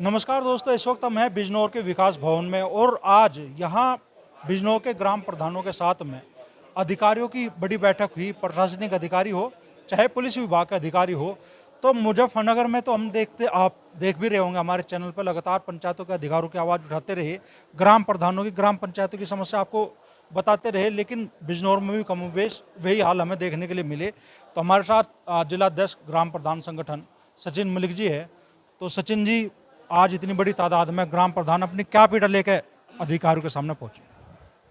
नमस्कार दोस्तों, इस वक्त हम हैं बिजनौर के विकास भवन में और आज यहाँ बिजनौर के ग्राम प्रधानों के साथ में अधिकारियों की बड़ी बैठक हुई। प्रशासनिक अधिकारी हो चाहे पुलिस विभाग के अधिकारी हो, तो मुजफ्फरनगर में तो आप देख भी रहे होंगे हमारे चैनल पर लगातार पंचायतों के अधिकारों की आवाज़ उठाते रहे, ग्राम प्रधानों की ग्राम पंचायतों की समस्या आपको बताते रहे, लेकिन बिजनौर में भी कमोबेश वही हाल हमें देखने के लिए मिले। तो हमारे साथ जिला अध्यक्ष ग्राम प्रधान संगठन सचिन मलिक जी है। तो सचिन जी, आज इतनी बड़ी तादाद में ग्राम प्रधान अपनी क्या पीड़ा लेकर अधिकारियों के सामने पहुंचे?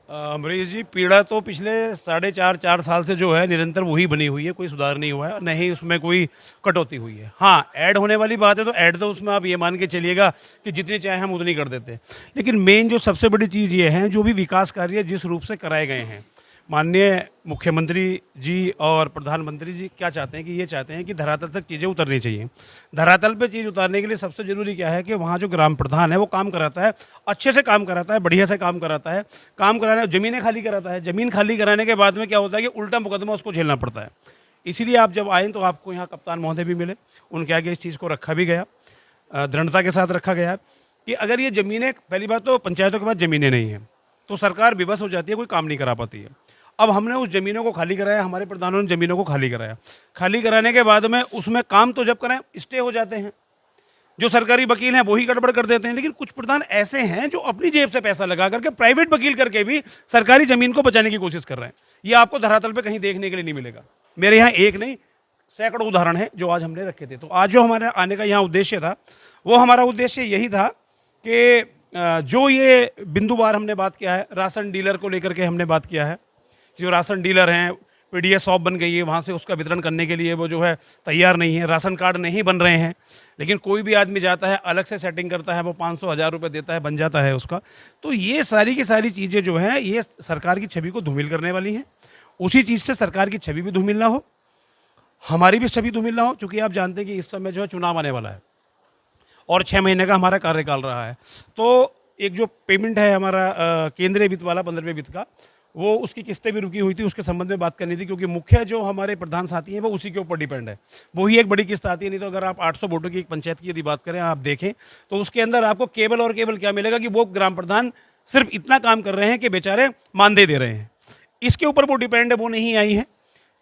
अमरीश जी, पीड़ा तो पिछले 4.5 साल से जो है निरंतर वही बनी हुई है, कोई सुधार नहीं हुआ है, न ही उसमें कोई कटौती हुई है। हाँ, ऐड होने वाली बात है तो ऐड तो उसमें आप ये मान के चलिएगा कि जितनी चाहे हम उतनी कर देते हैं। लेकिन मेन जो सबसे बड़ी चीज़ ये है, जो भी विकास कार्य जिस रूप से कराए गए हैं, माननीय मुख्यमंत्री जी और प्रधानमंत्री जी क्या चाहते हैं कि ये चाहते हैं कि धरातल तक चीज़ें उतरनी चाहिए। धरातल पे चीज़ उतारने के लिए सबसे ज़रूरी क्या है कि वहाँ जो ग्राम प्रधान है वो काम कराता है, अच्छे से काम कराता है, बढ़िया से काम कराता है, काम कराने ज़मीनें खाली कराता है। ज़मीन खाली कराने के बाद में क्या होता है कि उल्टा मुकदमा उसको झेलना पड़ता है। इसीलिए आप जब आएँ तो आपको यहाँ कप्तान महोदय भी मिले, उनके आगे इस चीज़ को रखा भी गया, दृढ़ता के साथ रखा गया कि अगर ये ज़मीनें, पहली बात तो पंचायतों के पास ज़मीनें नहीं हैं तो सरकार विवश हो जाती है, कोई काम नहीं करा पाती है। अब हमने उस ज़मीनों को खाली कराया, हमारे प्रधानों ने ज़मीनों को खाली कराया। खाली कराने के बाद में उसमें काम तो जब कराएं स्टे हो जाते हैं, जो सरकारी वकील हैं वही गड़बड़ कर देते हैं। लेकिन कुछ प्रधान ऐसे हैं जो अपनी जेब से पैसा लगा करके प्राइवेट वकील करके भी सरकारी ज़मीन को बचाने की कोशिश कर रहे हैं। ये आपको धरातल पर कहीं देखने के लिए नहीं मिलेगा। मेरे यहाँ एक नहीं, सैकड़ों उदाहरण है जो आज हमने रखे थे। तो आज जो हमारे आने का यहाँ उद्देश्य था, वो हमारा उद्देश्य यही था कि जो ये बिंदुवार हमने बात किया है, राशन डीलर को लेकर के हमने बात किया है। जो राशन डीलर हैं, पीडीएस शॉप बन गई है, वहाँ से उसका वितरण करने के लिए वो जो है तैयार नहीं है, राशन कार्ड नहीं बन रहे हैं। लेकिन कोई भी आदमी जाता है, अलग से सेटिंग करता है, वो 500-1000 रुपये देता है, बन जाता है उसका। तो ये सारी की सारी चीज़ें जो हैं ये सरकार की छवि को धूमिल करने वाली हैं। उसी चीज़ से सरकार की छवि भी धूमिल ना हो, हमारी भी छवि धूमिल ना हो, चूँकि आप जानते हैं कि इस समय जो है चुनाव आने वाला है और 6 महीने का हमारा कार्यकाल रहा है। तो एक जो पेमेंट है हमारा केंद्रीय वित्त वाला 15वें वित्त का, वो उसकी किस्तें भी रुकी हुई थी, उसके संबंध में बात करनी थी, क्योंकि मुख्य जो हमारे प्रधान साथी हैं वो उसी के ऊपर डिपेंड है। वही एक बड़ी किस्त आती है। नहीं तो अगर आप 800 वोटों की एक पंचायत की यदि बात करें, आप देखें तो उसके अंदर आपको केवल और केवल क्या मिलेगा कि वो ग्राम प्रधान सिर्फ इतना काम कर रहे हैं कि बेचारे मानदेय दे रहे हैं, इसके ऊपर वो डिपेंड है, वो नहीं आई है।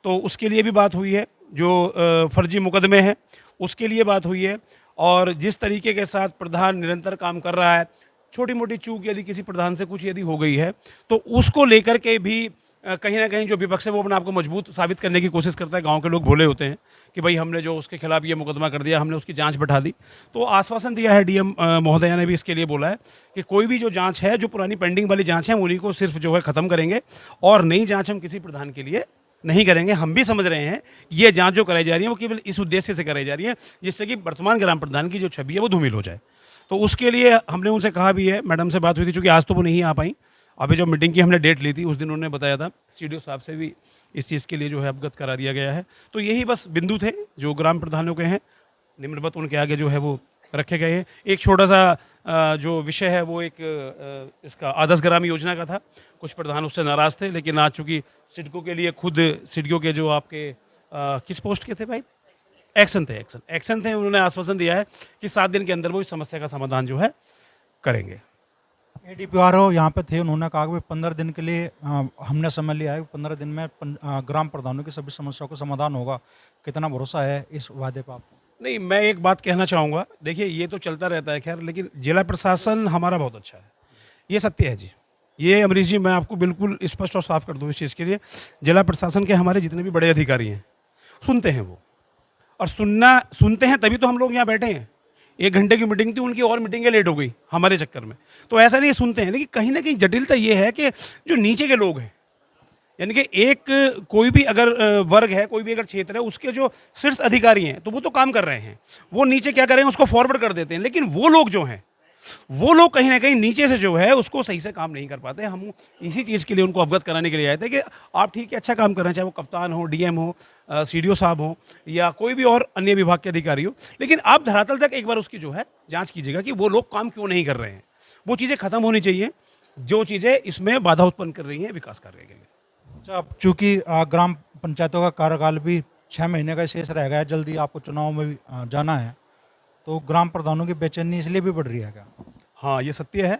तो उसके लिए भी बात हुई है। जो फर्जी मुकदमे हैं उसके लिए बात हुई है। और जिस तरीके के साथ प्रधान निरंतर काम कर रहा है, छोटी मोटी चूक यदि किसी प्रधान से कुछ यदि हो गई है तो उसको लेकर के भी कहीं ना कहीं जो विपक्ष है वो अपने आपको मजबूत साबित करने की कोशिश करता है। गांव के लोग भोले होते हैं कि भाई हमने जो उसके खिलाफ ये मुकदमा कर दिया, हमने उसकी जांच बैठा दी। तो आश्वासन दिया है डीएम महोदया ने भी इसके लिए बोला है कि कोई भी जो जांच है, जो पुरानी पेंडिंग वाली जांच है, उन्हीं को सिर्फ जो है ख़त्म करेंगे और नई जाँच हम किसी प्रधान के लिए नहीं करेंगे। हम भी समझ रहे हैं ये जांच जो कराई जा रही है वो केवल इस उद्देश्य से कराई जा रही है जिससे कि वर्तमान ग्राम प्रधान की जो छवि है वो धूमिल हो जाए। तो उसके लिए हमने उनसे कहा भी है, मैडम से बात हुई थी, चूँकि आज तो वो नहीं आ पाई। अभी जो मीटिंग की हमने डेट ली थी उस दिन उन्होंने बताया था, सीडीओ साहब से भी इस चीज़ के लिए जो है अवगत करा दिया गया है। तो यही बस बिंदु थे जो ग्राम प्रधानों के हैं, निम्नवत उनके आगे जो है वो रखे गए हैं। एक छोटा सा जो विषय है वो एक इसका आदर्श ग्राम योजना का था। कुछ प्रधान उससे नाराज़ थे, लेकिन आज चूँकि सिडको के लिए खुद सिडको के जो आपके किस पोस्ट के थे भाई, एक्शन थे, उन्होंने आश्वासन दिया है कि 7 दिन के अंदर वो इस समस्या का समाधान जो है करेंगे। एडीपीआरओ यहाँ पे थे, उन्होंने कहा कि 15 दिन के लिए हमने समय लिया है, 15 दिन में ग्राम प्रधानों की सभी समस्याओं का समाधान होगा। कितना भरोसा है इस वादे पर आपको? नहीं, मैं एक बात कहना चाहूँगा, देखिए ये तो चलता रहता है खैर, लेकिन जिला प्रशासन हमारा बहुत अच्छा है, ये सत्य है जी। ये अमरीश जी, मैं आपको बिल्कुल स्पष्ट और साफ कर दूँ इस चीज़ के लिए, जिला प्रशासन के हमारे जितने भी बड़े अधिकारी हैं सुनते हैं वो, और सुनते हैं तभी तो हम लोग यहाँ बैठे हैं। 1 घंटे की मीटिंग थी, उनकी और मीटिंगें लेट हो गई हमारे चक्कर में। तो ऐसा नहीं, सुनते हैं, लेकिन कहीं ना कहीं जटिलता ये है कि जो नीचे के लोग हैं, यानी कि एक कोई भी अगर वर्ग है, कोई भी अगर क्षेत्र है, उसके जो शीर्ष अधिकारी हैं तो वो तो काम कर रहे हैं, वो नीचे क्या करेंगे उसको फॉरवर्ड कर देते हैं। लेकिन वो लोग जो हैं, वो लोग कहीं ना कहीं नीचे से जो है उसको सही से काम नहीं कर पाते। हम इसी चीज़ के लिए उनको अवगत कराने के लिए आए थे कि आप ठीक है, अच्छा काम कर रहे हैं, चाहे वो कप्तान हो, डीएम हो, सीडीओ साहब हो या कोई भी और अन्य विभाग के अधिकारी हो, लेकिन आप धरातल तक एक बार उसकी जो है जांच कीजिएगा कि वो लोग काम क्यों नहीं कर रहे हैं। वो चीज़ें खत्म होनी चाहिए जो चीज़ें इसमें बाधा उत्पन्न कर रही हैं विकास कार्य के लिए। अच्छा, चूँकि ग्राम पंचायतों का कार्यकाल भी 6 महीने का शेष रह गया है, जल्दी आपको चुनाव में भी जाना है, तो ग्राम प्रधानों की बेचैनी इसलिए भी बढ़ रही है क्या? हाँ, ये सत्य है,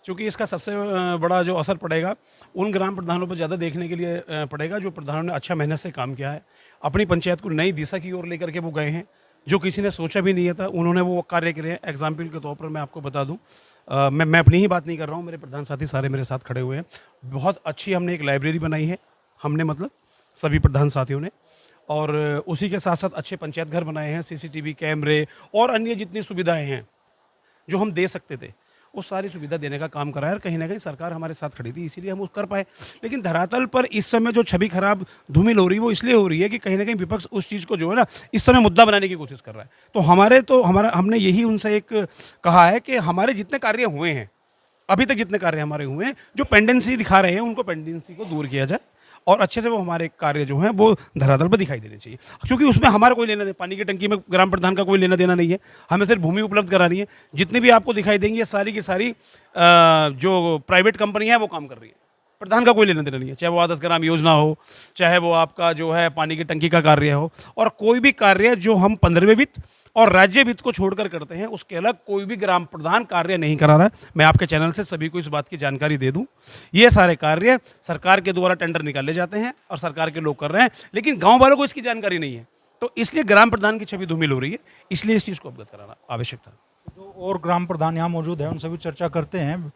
क्योंकि इसका सबसे बड़ा जो असर पड़ेगा उन ग्राम प्रधानों पर ज़्यादा देखने के लिए पड़ेगा जो प्रधानों ने अच्छा मेहनत से काम किया है, अपनी पंचायत को नई दिशा की ओर लेकर के वो गए हैं, जो किसी ने सोचा भी नहीं था, उन्होंने वो कार्य करे हैं। एग्जाम्पल के तौर पर मैं आपको बता दूं, मैं अपनी ही बात नहीं कर रहा हूँ, मेरे प्रधान साथी सारे मेरे साथ खड़े हुए हैं। बहुत अच्छी हमने एक लाइब्रेरी बनाई है, हमने मतलब सभी प्रधान साथियों ने, और उसी के साथ साथ अच्छे पंचायत घर बनाए हैं, सीसीटीवी कैमरे और अन्य जितनी सुविधाएं हैं जो हम दे सकते थे वो सारी सुविधा देने का काम करा है। और कहीं ना कहीं सरकार हमारे साथ खड़ी थी, इसीलिए हम वो कर पाए। लेकिन धरातल पर इस समय जो छवि खराब धूमिल हो रही है वो इसलिए हो रही है कि कहीं ना कहीं विपक्ष उस चीज़ को जो है ना इस समय मुद्दा बनाने की कोशिश कर रहा है। तो हमारा हमने यही उनसे एक कहा है कि हमारे जितने कार्य हुए हैं, अभी तक जितने कार्य हमारे हुए हैं, जो पेंडेंसी दिखा रहे हैं उनको पेंडेंसी को दूर किया जाए और अच्छे से वो हमारे कार्य जो हैं वो धरातल पर दिखाई देने चाहिए, क्योंकि उसमें हमारा कोई लेना देना, पानी की टंकी में ग्राम प्रधान का कोई लेना देना नहीं है, हमें सिर्फ भूमि उपलब्ध करानी है। जितनी भी आपको दिखाई देंगी ये सारी की सारी जो प्राइवेट कंपनी है वो काम कर रही है, प्रधान का कोई लेना देना नहीं है, चाहे वो आदर्श ग्राम योजना हो, चाहे वो आपका जो है पानी की टंकी का कार्य हो, और कोई भी कार्य जो हम 15वें वित्त और राज्य वित्त को छोड़कर करते हैं उसके अलग कोई भी ग्राम प्रधान कार्य नहीं करा रहा है। मैं आपके चैनल से सभी को इस बात की जानकारी दे दूं, ये सारे कार्य सरकार के द्वारा टेंडर निकाले जाते हैं और सरकार के लोग कर रहे हैं, लेकिन गांव वालों को इसकी जानकारी नहीं है, तो इसलिए ग्राम प्रधान की छवि धूमिल हो रही है, इसलिए इस चीज़ को अवगत कराना आवश्यक था। जो और ग्राम प्रधान यहाँ मौजूद है उनसे भी चर्चा करते हैं।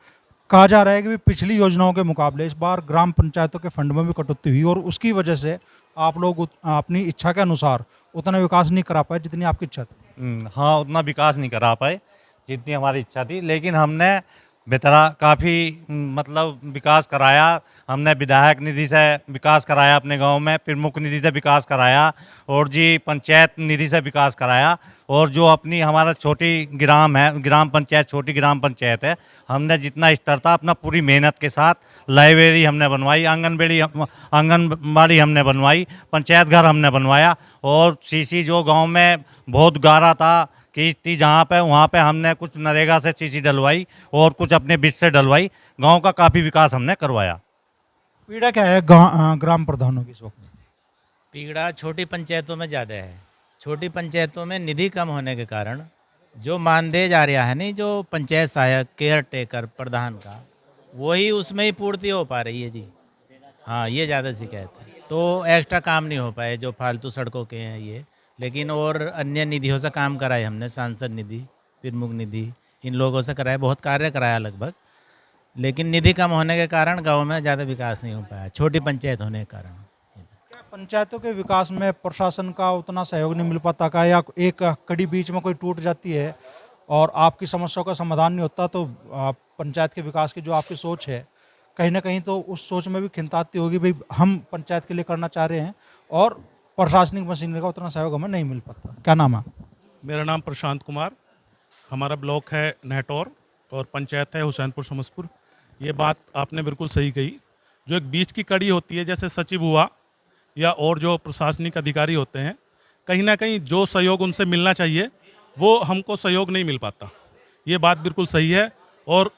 कहा जा रहा है कि भी पिछली योजनाओं के मुकाबले इस बार ग्राम पंचायतों के फंड में भी कटौती हुई और उसकी वजह से आप लोग अपनी इच्छा के अनुसार उतना विकास नहीं करा पाए जितनी आपकी इच्छा थी। हाँ, उतना विकास नहीं करा पाए जितनी हमारी इच्छा थी, लेकिन हमने बेतरा काफ़ी मतलब विकास कराया। हमने विधायक निधि से विकास कराया अपने गांव में, प्रमुख निधि से विकास कराया और जी पंचायत निधि से विकास कराया। और जो अपनी हमारा छोटी ग्राम है, ग्राम पंचायत, छोटी ग्राम पंचायत है, हमने जितना स्तर था अपना पूरी मेहनत के साथ लाइब्रेरी हमने बनवाई, आंगनबाड़ी हमने बनवाई, पंचायत घर हमने बनवाया और सीसी जो गांव में बहुत गारा था कि थी जहाँ पे वहाँ पे हमने कुछ नरेगा से सीसी डलवाई और कुछ अपने बीच से डलवाई। गांव का काफ़ी विकास हमने करवाया। पीड़ा क्या है ग्राम प्रधानों की इस वक्त? पीड़ा छोटी पंचायतों में ज़्यादा है। छोटी पंचायतों में निधि कम होने के कारण जो मानदेय जा रहा है नहीं, जो पंचायत सहायक केयर टेकर प्रधान का, वही उसमें ही पूर्ति हो पा रही है जी। हाँ, ये ज़्यादा शिकायत है, तो एक्स्ट्रा काम नहीं हो पाए जो फालतू सड़कों के हैं ये। लेकिन और अन्य निधियों से काम कराए हमने, सांसद निधि, प्रमुख निधि, इन लोगों से कराए, बहुत कार्य कराया लगभग, लेकिन निधि कम होने के कारण गांव में ज़्यादा विकास नहीं हो पाया, छोटी पंचायत होने के कारण। क्या पंचायतों के विकास में प्रशासन का उतना सहयोग नहीं मिल पाता का, या एक कड़ी बीच में कोई टूट जाती है और आपकी समस्याओं का समाधान नहीं होता, तो पंचायत के विकास की जो आपकी सोच है कहीं ना कहीं तो उस सोच में भी खिंताती होगी, भाई हम पंचायत के लिए करना चाह रहे हैं और प्रशासनिक मशीनरी का उतना सहयोग हमें नहीं मिल पाता। क्या नाम है? मेरा नाम प्रशांत कुमार, हमारा ब्लॉक है नहटौर और पंचायत है हुसैनपुर समसपुर। ये बात आपने बिल्कुल सही कही, जो एक बीच की कड़ी होती है, जैसे सचिव हुआ या और जो प्रशासनिक अधिकारी होते हैं, कहीं ना कहीं जो सहयोग उनसे मिलना चाहिए वो हमको सहयोग नहीं मिल पाता, ये बात बिल्कुल सही है। और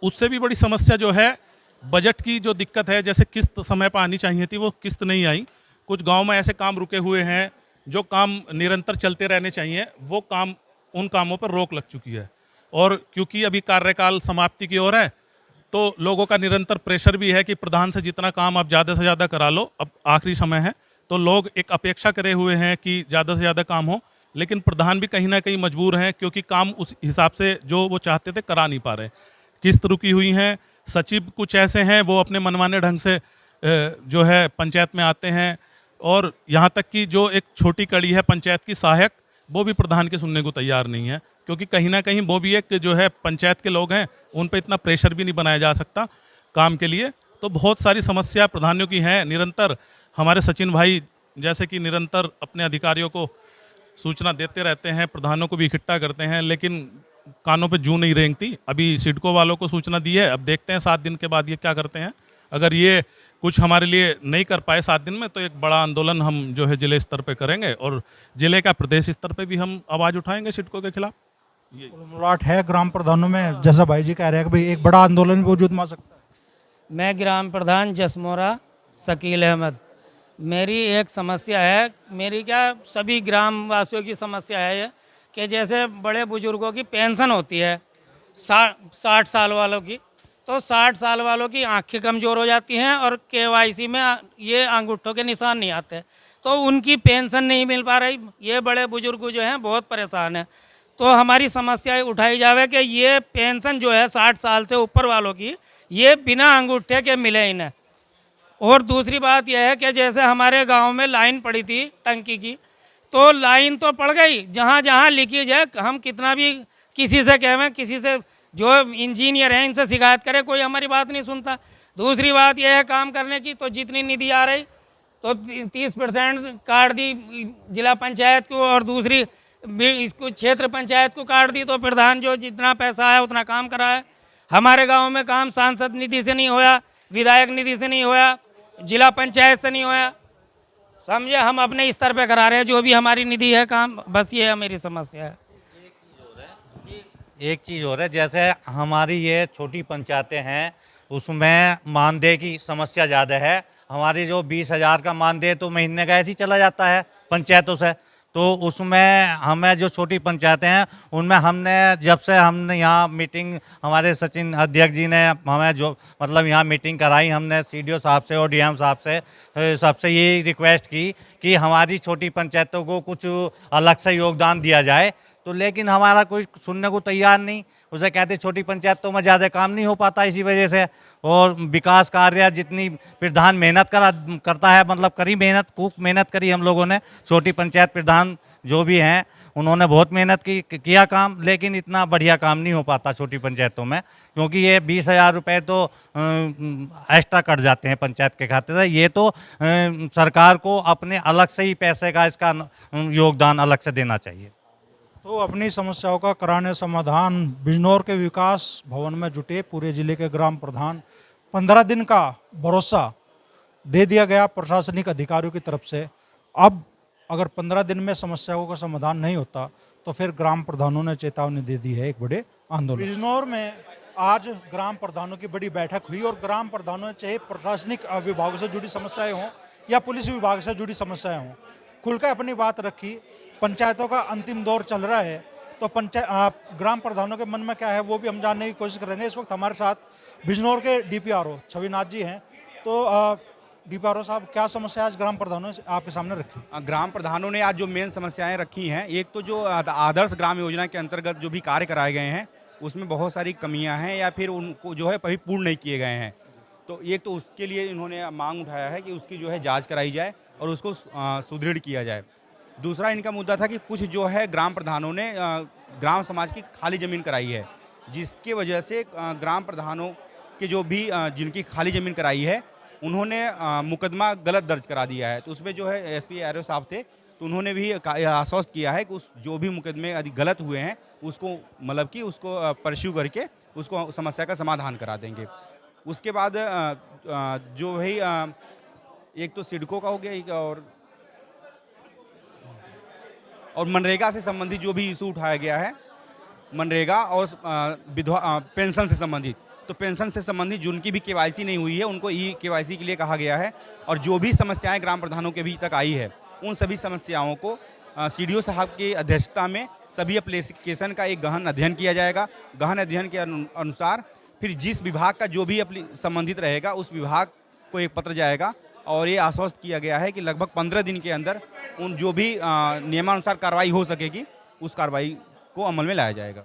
उससे भी बड़ी समस्या जो है बजट की जो दिक्कत है, जैसे किस्त समय पर आनी चाहिए थी वो किस्त नहीं आई, कुछ गांव में ऐसे काम रुके हुए हैं जो काम निरंतर चलते रहने चाहिए, वो काम, उन कामों पर रोक लग चुकी है। और क्योंकि अभी कार्यकाल समाप्ति की ओर है तो लोगों का निरंतर प्रेशर भी है कि प्रधान से जितना काम आप ज़्यादा से ज़्यादा करा लो, अब आखिरी समय है, तो लोग एक अपेक्षा करे हुए हैं कि ज़्यादा से ज़्यादा काम हो, लेकिन प्रधान भी कहीं ना कहीं मजबूर हैं क्योंकि काम उस हिसाब से जो वो चाहते थे करा नहीं पा रहे, किस्त रुकी हुई हैं। सचिव कुछ ऐसे हैं वो अपने मनमाने ढंग से जो है पंचायत में आते हैं, और यहाँ तक कि जो एक छोटी कड़ी है पंचायत की सहायक, वो भी प्रधान के सुनने को तैयार नहीं है, क्योंकि कहीं ना कहीं वो भी एक जो है पंचायत के लोग हैं, उन पर इतना प्रेशर भी नहीं बनाया जा सकता काम के लिए। तो बहुत सारी समस्या प्रधानियों की हैं निरंतर। हमारे सचिन भाई जैसे कि निरंतर अपने अधिकारियों को सूचना देते रहते हैं, प्रधानों को भी इकट्ठा करते हैं, लेकिन कानों पे जूं नहीं रेंगती। अभी सिडको वालों को सूचना दी है, अब देखते हैं 7 दिन के बाद ये क्या करते हैं। अगर ये कुछ हमारे लिए नहीं कर पाए 7 दिन में, तो एक बड़ा आंदोलन हम जो है जिले स्तर पे करेंगे और जिले का प्रदेश स्तर पे भी हम आवाज़ उठाएंगे सिडको के खिलाफ। उलट है ग्राम प्रधानों में, जैसा भाई जी कह रहे हैं कि भाई एक बड़ा आंदोलन भी वजूद में आ सकता है। मैं ग्राम प्रधान जसमोरा शकील अहमद। मेरी एक समस्या है, मेरी क्या सभी ग्राम वासियों की समस्या है ये, कि जैसे बड़े बुजुर्गों की पेंशन होती है 60 साल वालों की, तो 60 साल वालों की आंखें कमज़ोर हो जाती हैं और केवाईसी में ये अंगूठों के निशान नहीं आते, तो उनकी पेंशन नहीं मिल पा रही। ये बड़े बुजुर्ग जो हैं बहुत परेशान हैं। तो हमारी समस्या उठाई जावे कि ये पेंशन जो है 60 साल से ऊपर वालों की, ये बिना अंगूठे के मिले इन्हें। और दूसरी बात यह है कि जैसे हमारे गांव में लाइन पड़ी थी टंकी की, तो लाइन तो पड़ गई, जहां जहां लीकेज है, हम कितना भी किसी से कहें, किसी से जो इंजीनियर हैं इनसे शिकायत करें, कोई हमारी बात नहीं सुनता। दूसरी बात यह है काम करने की, तो जितनी निधि आ रही तो 30% काट दी जिला पंचायत को और दूसरी इसको क्षेत्र पंचायत को काट दी, तो प्रधान जो जितना पैसा है उतना काम करा है। हमारे गांव में काम सांसद निधि से नहीं होया, विधायक निधि से नहीं होया, जिला पंचायत से नहीं होया, समझे। हम अपने स्तर पे करा रहे हैं जो भी हमारी निधि है काम, बस ये है मेरी समस्या है। एक चीज़ और है, जैसे हमारी ये छोटी पंचायतें हैं उसमें मानदेय की समस्या ज़्यादा है। हमारी जो 20,000 का मानदेय तो महीने का ऐसे ही चला जाता है पंचायतों से, तो उसमें हमें जो छोटी पंचायतें हैं उनमें हमने जब से हमने यहाँ मीटिंग, हमारे सचिन अध्यक्ष जी ने हमें जो मतलब यहाँ मीटिंग कराई, हमने सीडीओ साहब से और डीएम साहब से सबसे यही रिक्वेस्ट की कि हमारी छोटी पंचायतों को कुछ अलग से योगदान दिया जाए, तो लेकिन हमारा कोई सुनने को तैयार नहीं। उसे कहते छोटी पंचायतों में ज़्यादा काम नहीं हो पाता इसी वजह से, और विकास कार्य जितनी प्रधान मेहनत करता है, मतलब करी मेहनत, खूब मेहनत करी हम लोगों ने, छोटी पंचायत प्रधान जो भी हैं उन्होंने बहुत मेहनत किया काम, लेकिन इतना बढ़िया काम नहीं हो पाता छोटी पंचायतों में, क्योंकि ये 20,000 रुपये तो एक्स्ट्रा कट जाते हैं पंचायत के खाते से। ये तो सरकार को अपने अलग से ही पैसे का इसका योगदान अलग से देना चाहिए। तो अपनी समस्याओं का कराने समाधान बिजनौर के विकास भवन में जुटे पूरे जिले के ग्राम प्रधान। 15 दिन का भरोसा दे दिया गया प्रशासनिक अधिकारियों की तरफ से। अब अगर 15 दिन में समस्याओं का समाधान नहीं होता तो फिर ग्राम प्रधानों ने चेतावनी दे दी है एक बड़े आंदोलन। बिजनौर में आज ग्राम प्रधानों की बड़ी बैठक हुई और ग्राम प्रधानों ने चाहे प्रशासनिक विभागों से जुड़ी समस्याएं हों या पुलिस विभाग से जुड़ी समस्याएं हों, खुलकर अपनी बात रखी। पंचायतों का अंतिम दौर चल रहा है, तो ग्राम प्रधानों के मन में क्या है वो भी हम जानने की कोशिश करेंगे। इस वक्त हमारे साथ बिजनौर के डीपीआरओ छविनाथ जी हैं। तो डीपीआरओ साहब, क्या समस्या आज ग्राम प्रधानों ने आपके सामने रखी? ग्राम प्रधानों ने आज जो मेन समस्याएं रखी हैं, एक तो जो आदर्श ग्राम योजना के अंतर्गत जो भी कार्य कराए गए हैं उसमें बहुत सारी कमियां हैं या फिर उनको जो है अभी पूर्ण नहीं किए गए हैं। तो एक तो उसके लिए इन्होंने मांग उठाया है कि उसकी जो है जाँच कराई जाए और उसको सुदृढ़ किया जाए। दूसरा इनका मुद्दा था कि कुछ जो है ग्राम प्रधानों ने ग्राम समाज की खाली ज़मीन कराई है, जिसके वजह से ग्राम प्रधानों के जो भी जिनकी खाली ज़मीन कराई है उन्होंने मुकदमा गलत दर्ज करा दिया है। तो उसमें जो है एसपी आरओ साहब थे, तो उन्होंने भी आश्वस्त किया है कि उस जो भी मुकदमे अधिक गलत हुए हैं उसको मतलब कि उसको परस्यू करके उसको समस्या का समाधान करा देंगे। उसके बाद जो भाई एक तो सिडको का हो गया, एक और मनरेगा से संबंधित जो भी इशू उठाया गया है, मनरेगा और विधवा पेंशन से संबंधित, तो पेंशन से संबंधित जिनकी भी केवाईसी नहीं हुई है उनको ई केवाईसी के लिए कहा गया है। और जो भी समस्याएं ग्राम प्रधानों के अभी तक आई है उन सभी समस्याओं को सीडीओ साहब की अध्यक्षता में सभी एप्लीकेशन का एक गहन अध्ययन किया जाएगा। गहन अध्ययन के अनुसार फिर जिस विभाग का जो भी संबंधित रहेगा उस विभाग को एक पत्र जाएगा और ये आश्वस्त किया गया है कि लगभग 15 दिन के अंदर उन जो भी नियमानुसार कार्रवाई हो सकेगी उस कार्रवाई को अमल में लाया जाएगा।